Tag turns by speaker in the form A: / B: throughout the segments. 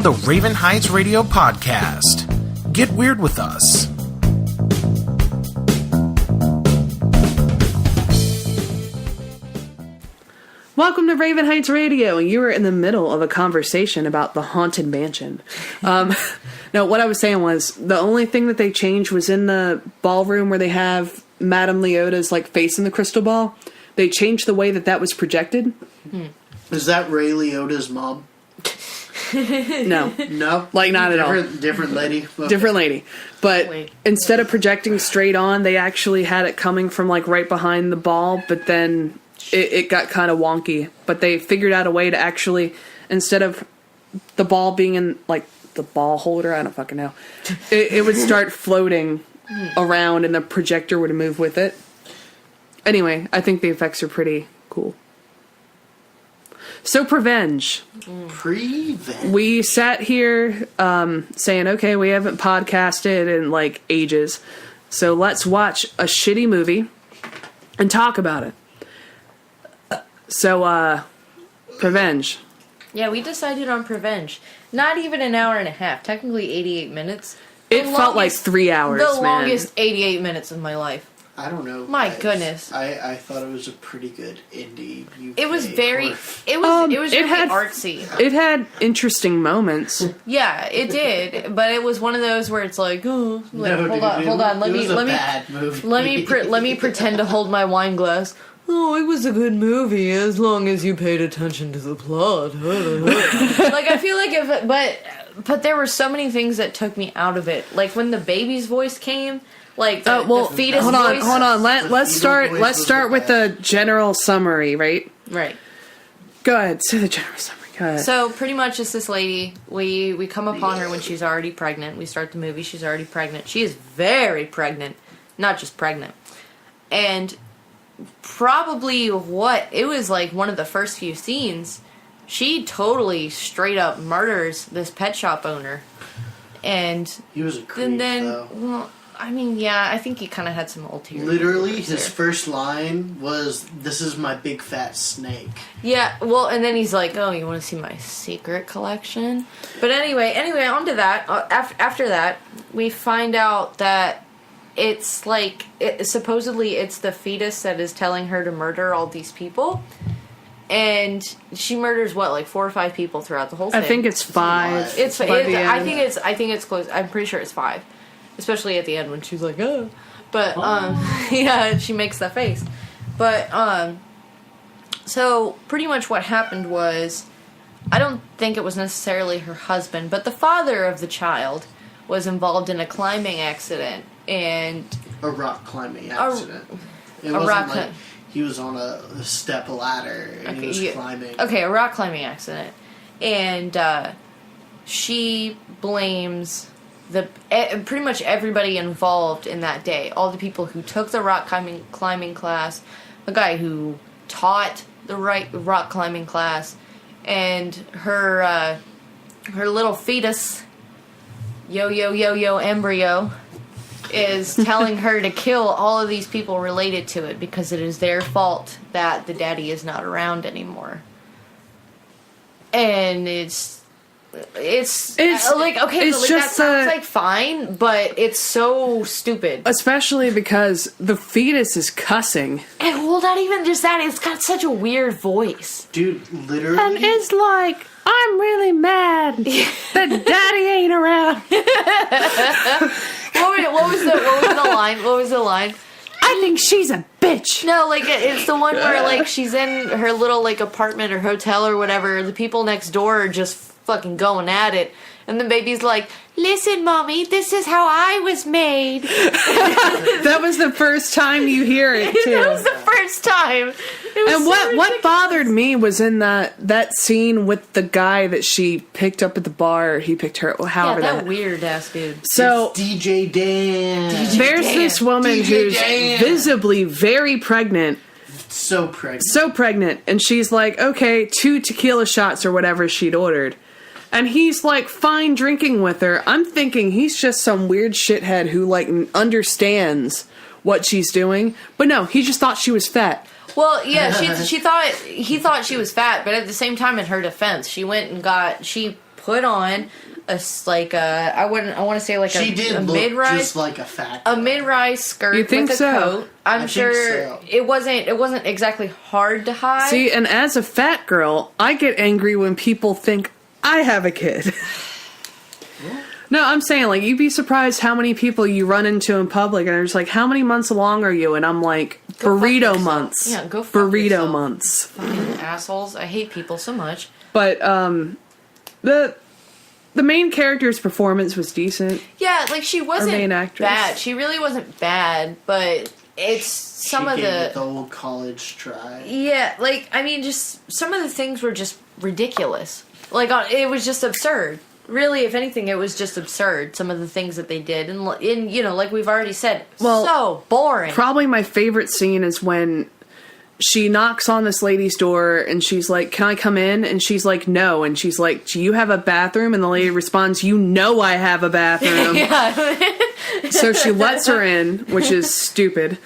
A: the Raven Heights Radio Podcast. Get weird with us.
B: Welcome to Raven Heights Radio. You were in the middle of a conversation about the Haunted Mansion. No, what I was saying was the only thing that they changed was in the ballroom where they have Madame Leota's like face in the crystal ball. They changed the way that was projected.
C: Is that Ray Liotta's mom?
B: No.
C: No?
B: Like, not at all.
C: Different lady? Okay.
B: Different lady. But instead of projecting straight on, they actually had it coming from like right behind the ball, but then it got kind of wonky. But they figured out a way to actually, instead of the ball being in like the ball holder, I don't fucking know, it would start floating around and the projector would move with it. Anyway, I think the effects are pretty cool. So Prevenge.
C: Prevenge.
B: We sat here saying, okay, we haven't podcasted in like ages, so let's watch a shitty movie and talk about it. So, Prevenge.
D: Yeah, we decided on Prevenge. Not even an hour and a half. Technically 88 minutes.
B: It felt like 3 hours,
D: The
B: man.
D: longest 88 minutes of my life.
C: I don't know.
D: My goodness.
C: I thought it was a pretty good indie UK
D: It was very...
C: horror.
D: It was
B: it
D: really
B: had-
D: artsy.
B: It had interesting moments.
D: Yeah, it did. But it was one of those where it's like, oh... Like,
C: No,
D: hold
C: dude,
D: on.
C: It was a bad movie.
D: Let me pretend to hold my wine glass. Oh, it was a good movie as long as you paid attention to the plot. Like, I feel like but there were so many things that took me out of it. Like when the baby's voice came, like the fetus
B: hold
D: voice.
B: on. Let's start with the general summary, right?
D: Right.
B: Go ahead, say the general summary. Go ahead.
D: So pretty much it's this lady. We come upon her when she's already pregnant. We start the movie. She's already pregnant. She is very pregnant, not just pregnant, and probably it was like one of the first few scenes. She totally straight up murders this pet shop owner, and
C: He was a creep, though.
D: well, I mean, yeah, I think he kind of had some ulterior.
C: Literally, his first line was, "This is my big fat snake."
D: Yeah, well, and then he's like, "Oh, you want to see my secret collection?" But anyway, on to that. After that, we find out that it's like supposedly it's the fetus that is telling her to murder all these people, and she murders like 4 or 5 people throughout the whole thing.
B: I think it's 5.
D: I think it's close. I'm pretty sure it's 5, especially at the end when she's like, "Oh," but yeah, she makes that face. But so pretty much what happened was, I don't think it was necessarily her husband, but the father of the child was involved in a climbing accident. And
C: A rock climbing accident. It
D: a
C: wasn't
D: rock
C: like he was on a step ladder and he was climbing.
D: Okay, a rock climbing accident. And she blames pretty much everybody involved in that day. All the people who took the rock climbing class, the guy who taught the rock climbing class, and her little fetus, yo embryo, is telling her to kill all of these people related to it because it is their fault that the daddy is not around anymore. And it's like, okay,
B: it's
D: but like,
B: just
D: that sounds like fine, but it's so stupid.
B: Especially because the fetus is cussing.
D: And well, not even just that, it's got such a weird voice.
C: Dude, literally.
B: And it's like, I'm really mad that daddy ain't around. What was the line? I think she's a bitch.
D: No, like, it's the one where, like, she's in her little, like, apartment or hotel or whatever. The people next door are just fucking going at it. And the baby's like, "Listen, Mommy, this is how I was made."
B: That was the first time you hear it, too.
D: That was the first time.
B: And what bothered me was in that scene with the guy that she picked up at the bar. He picked her, however
D: that weird ass dude.
B: So
C: it's DJ Dan.
B: There's this woman who's visibly very pregnant.
C: So pregnant.
B: And she's like, okay, 2 tequila shots or whatever she'd ordered. And he's like fine drinking with her. I'm thinking he's just some weird shithead who like understands what she's doing. But no, he just thought she was fat.
D: Well, yeah, he thought she was fat, but at the same time, in her defense, she put on I want to say like
C: she did
D: a
C: look
D: mid-rise,
C: just like a fat girl.
D: a mid-rise skirt
B: You think
D: with a
B: so?
D: coat. I'm sure
C: so.
D: it wasn't exactly hard to hide.
B: See, and as a fat girl, I get angry when people think I have a kid. No, I'm saying, like, you'd be surprised how many people you run into in public, and they're just like, how many months along are you? And I'm like,
D: Go fuck
B: burrito
D: yourself.
B: months.
D: Yeah, go fuck
B: burrito
D: yourself.
B: months.
D: Fucking assholes. I hate people so much.
B: But the main character's performance was decent.
D: Yeah, like she wasn't
B: main actress.
D: bad. She really wasn't bad, but it's some
C: she
D: of
C: gave
D: the
C: it the old college try.
D: yeah, like I mean, just some of the things were just ridiculous. Like it was just absurd. Really, if anything, it was just absurd. Some of the things that they did, and like we've already said, so boring.
B: Probably my favorite scene is when she knocks on this lady's door and she's like, can I come in? And she's like, no. And she's like, do you have a bathroom? And the lady responds, you know I have a bathroom. So she lets her in, which is stupid.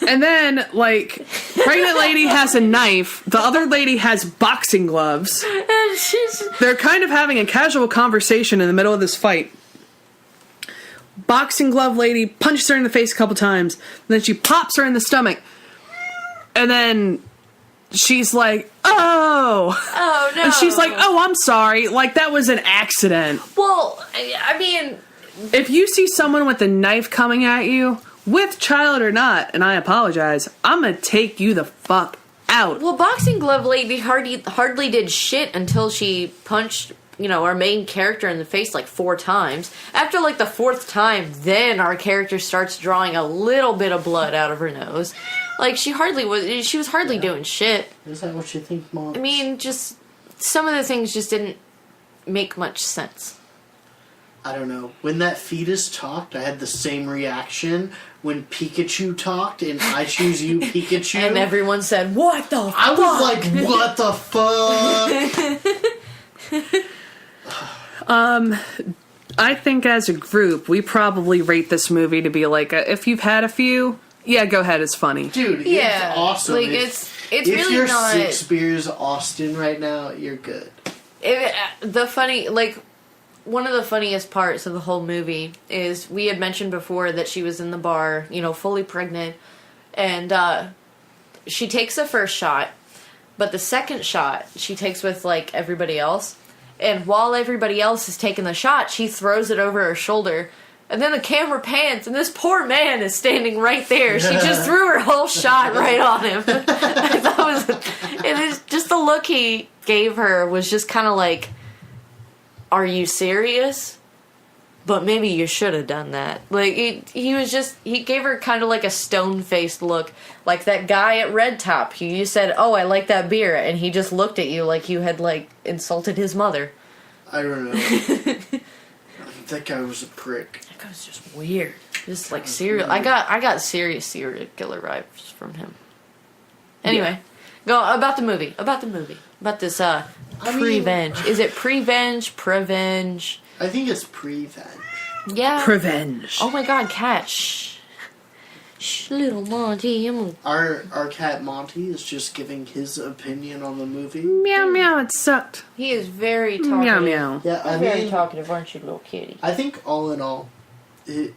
B: And then, like, pregnant lady has a knife. The other lady has boxing gloves. They're kind of having a casual conversation in the middle of this fight. Boxing glove lady punches her in the face a couple times. And then she pops her in the stomach. And then she's like, oh
D: no.
B: And she's like, oh, I'm sorry. Like, that was an accident.
D: Well, I mean,
B: if you see someone with a knife coming at you, with child or not, and I apologize, I'm gonna take you the fuck out.
D: well, boxing glove lady hardly did shit until she punched, our main character in the face like 4 times. After like the 4th time, then our character starts drawing a little bit of blood out of her nose. Like she was hardly doing shit.
C: Is that what you think, Mom?
D: I mean, just some of the things just didn't make much sense.
C: I don't know. When that fetus talked, I had the same reaction when Pikachu talked and I choose you, Pikachu.
D: And everyone said, "What the fuck?"
C: I was like, what the fuck?
B: I think as a group, we probably rate this movie to be like, if you've had a few, yeah, go ahead, it's funny.
C: Dude,
D: Yeah,
C: it's awesome.
D: like, it's
C: if
D: really
C: you're
D: not-
C: 6 beers Austin right now, you're good.
D: One of the funniest parts of the whole movie is we had mentioned before that she was in the bar, fully pregnant, and she takes the first shot, but the second shot she takes with like everybody else, and while everybody else is taking the shot, she throws it over her shoulder, and then the camera pans, and this poor man is standing right there. She just threw her whole shot right on him. It is just the look he gave her was just kind of like, are you serious? But maybe you should have done that. Like, he gave her kind of like a stone-faced look. Like that guy at Red Top. You said, oh, I like that beer. And he just looked at you like you had, like, insulted his mother.
C: I don't know. That guy was a prick.
D: That guy was just weird. Just like serial. I got serious serial killer vibes from him. Anyway, go about the movie. About this Prevenge. Is it Prevenge?
C: I think it's Prevenge.
D: Yeah.
B: Prevenge.
D: Oh my God, cat. Shh, little Monty.
C: Our cat Monty is just giving his opinion on the movie.
B: Meow meow, it sucked.
D: He is very talkative.
B: Meow meow.
C: Yeah, I
D: Very
C: mean,
D: talkative, aren't you, little kitty?
C: I think all in all, it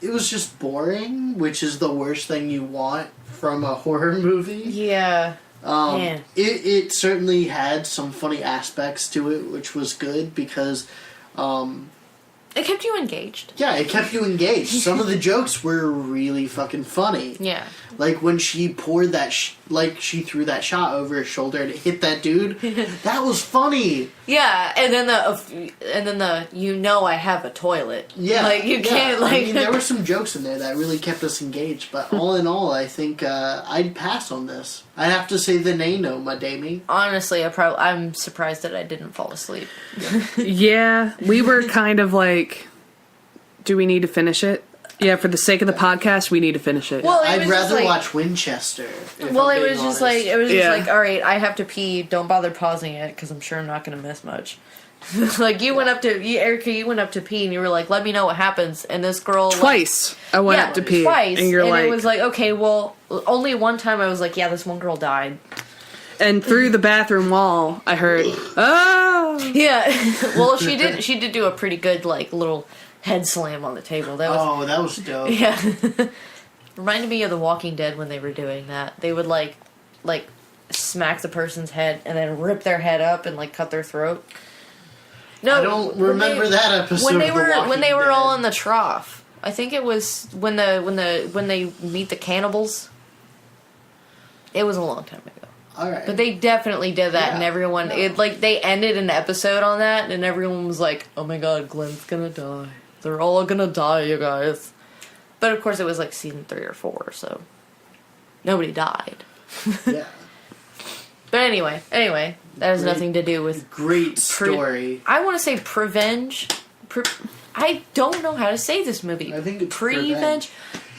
C: was just boring, which is the worst thing you want from a horror movie.
D: Yeah. Yeah.
C: It certainly had some funny aspects to it, which was good because,
D: It kept you engaged.
C: yeah, it kept you engaged. Some of the jokes were really fucking funny.
D: Yeah.
C: Like when she poured that, she threw that shot over her shoulder and it hit that dude. That was funny.
D: Yeah, and then I have a toilet.
C: Yeah,
D: like you can't like.
C: I mean, there were some jokes in there that really kept us engaged. But all in all, I think I'd pass on this. I'd have to say the no, my Damie.
D: Honestly, I'm surprised that I didn't fall asleep.
B: Yeah, we were kind of like, do we need to finish it? Yeah, for the sake of the podcast, we need to finish it.
D: Well,
C: I'd rather
D: like,
C: watch Winchester.
D: Well, it was just like
B: Yeah.
D: all right, I have to pee. Don't bother pausing it because I'm sure I'm not going to miss much. Like Erica, you went up to pee and you were like, "Let me know what happens." And this girl
B: Twice I went up to pee,
D: twice,
B: and you're like,
D: it was like, okay, well, only one time I was like, "Yeah, this one girl died."
B: And through the bathroom wall, I heard, "Oh!"
D: Yeah. Well, she did do a pretty good little head slam on the table. That was
C: that was dope.
D: yeah. Reminded me of The Walking Dead when they were doing that. They would like smack the person's head and then rip their head up and cut their throat. No,
C: I don't remember that episode.
D: When they
C: of The
D: were
C: Walking Dead.
D: all in the trough. I think it was when they meet the cannibals. It was a long time ago.
C: All right.
D: But they definitely did that,
C: Yeah.
D: and everyone they ended an episode on that, and everyone was like, "Oh my god, Glenn's gonna die. They're all gonna die, you guys." But of course, it was season 3 or 4, so nobody died.
C: Yeah.
D: But anyway, that has nothing to do with
C: Great story.
D: I want to say Prevenge. I don't know how to say this movie.
C: I think it's
D: Prevenge.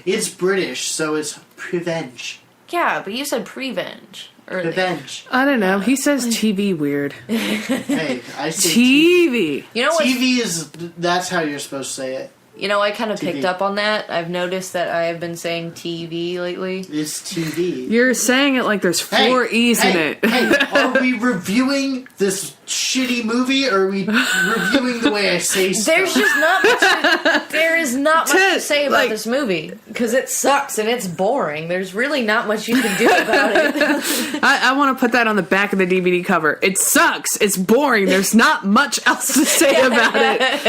C: It's British, so it's Prevenge.
D: Yeah, but you said Prevenge.
C: Prevenge.
B: I don't know. He says TV weird.
C: Hey, I say
B: TV.
D: You know what?
C: TV that's how you're supposed to say it.
D: You know, I kind of picked
C: TV.
D: up on that. I've noticed that I have been saying TV lately.
C: It's TV.
B: You're saying it like there's 4 E's in it.
C: Hey, are we reviewing this shitty movie, or are we reviewing the way I say stuff?
D: There's just not much. There is not much to say about
B: like-
D: this movie because it sucks and it's boring. There's really not much you can do about it.
B: I want to put that on the back of the DVD cover. It sucks. It's boring. There's not much else to say about it.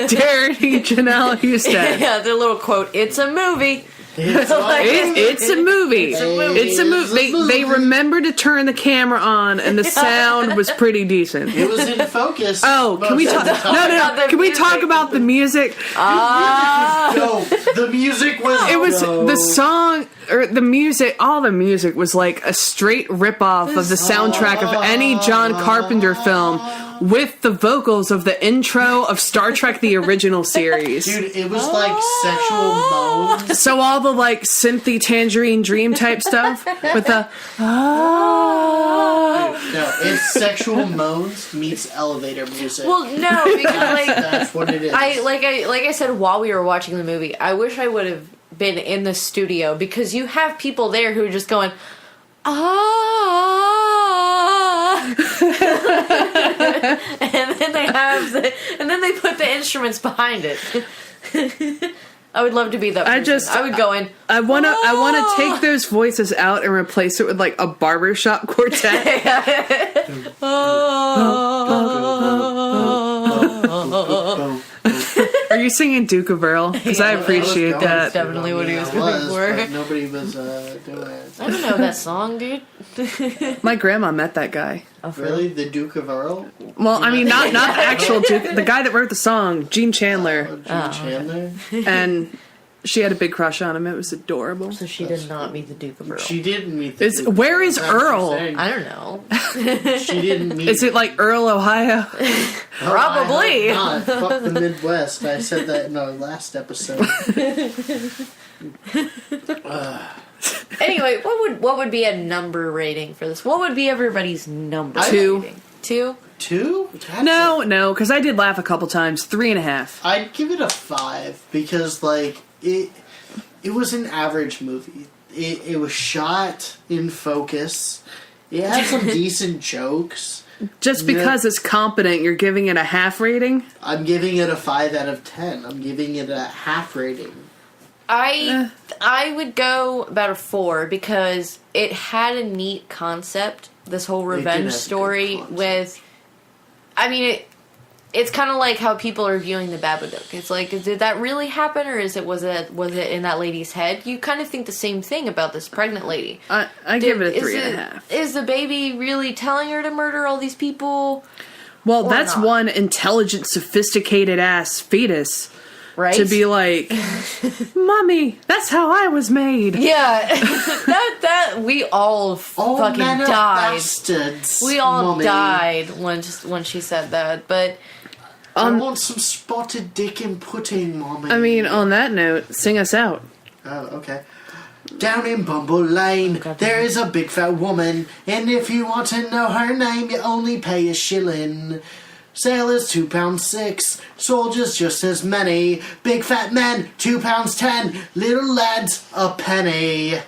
B: Darady, Janelle Houston.
D: Yeah, the little quote. It's a movie.
C: It's
B: It's a movie.
C: It's a movie.
B: It's a movie. They remembered to turn the camera on, and the sound was pretty decent.
C: It was in focus.
B: Oh, can we
C: most of
B: talk?
C: the
B: No,
C: time.
B: no.
D: The
B: Can we
D: music.
B: talk about the music?
C: No, the music was.
B: It was
C: no.
B: the song or the music. All the music was like a straight ripoff of the soundtrack of any John Carpenter film, with the vocals of the intro of Star Trek: The Original Series.
C: Dude, it was like sexual moans.
B: So all the synthy Tangerine Dream type stuff with the
C: No, it's sexual moans meets elevator music.
D: Well, no, because
C: That's what it is.
D: I said while we were watching the movie, I wish I would have been in the studio because you have people there who are just going, and then they put the instruments behind it. I would love to be that person. I would go in.
B: I wanna take those voices out and replace it with a barbershop quartet. Are you singing Duke of Earl? Because I appreciate
C: That
B: that.
C: was
D: definitely what he was going for.
C: but nobody was doing it.
D: I don't know that song, dude.
B: My grandma met that guy.
C: Really? The Duke of Earl?
B: Well, I mean, not the actual Duke, the guy that wrote the song, Gene Chandler,
C: Gene Chandler?
B: and she had a big crush on him. It was adorable.
D: So she did not meet the Duke of Earl.
C: She didn't meet the Duke of
B: Where is
C: That's what I'm
B: Earl?
C: saying.
D: I don't know.
C: She didn't meet
B: Is it Earl, Ohio?
D: Probably.
C: I hope not. Fuck the Midwest. I said that in our last episode.
D: Anyway, what would be a number rating for this? What would be everybody's number?
B: 2.
D: rating? 2?
C: 2?
B: No, because I did laugh a couple times. 3.5.
C: I'd give it a 5 because it was an average movie. It was shot in focus. It had some decent jokes.
B: Just because it's competent, you're giving it a half rating?
C: I'm giving it a 5 out of 10. I'm giving it a half rating.
D: I would go about a 4 because it had a neat concept. This whole
C: did have
D: revenge
C: a good
D: story
C: concept.
D: with, I mean, it's kind of like how people are viewing the Babadook. It's like, did that really happen, or was it in that lady's head? You kind of think the same thing about this pregnant lady.
B: I give it a 3.5.
D: Is the baby really telling her to murder all these people?
B: Well,
D: or
B: that's
D: not?
B: one intelligent, sophisticated ass fetus
D: Right?
B: to be like, Mommy, that's how I was made.
D: Yeah, that we all fucking
C: men are
D: died.
C: bastards.
D: We all
C: Mommy.
D: died when she said that, but
C: I want some spotted dick and pudding, Mommy.
B: I mean, on that note, sing us out.
C: Oh, okay. Down in Bumble Lane, there is a big fat woman, and if you want to know her name, you only pay a shilling. Sailors £2.6, soldiers just as many. Big fat men £2.10, little lads a penny.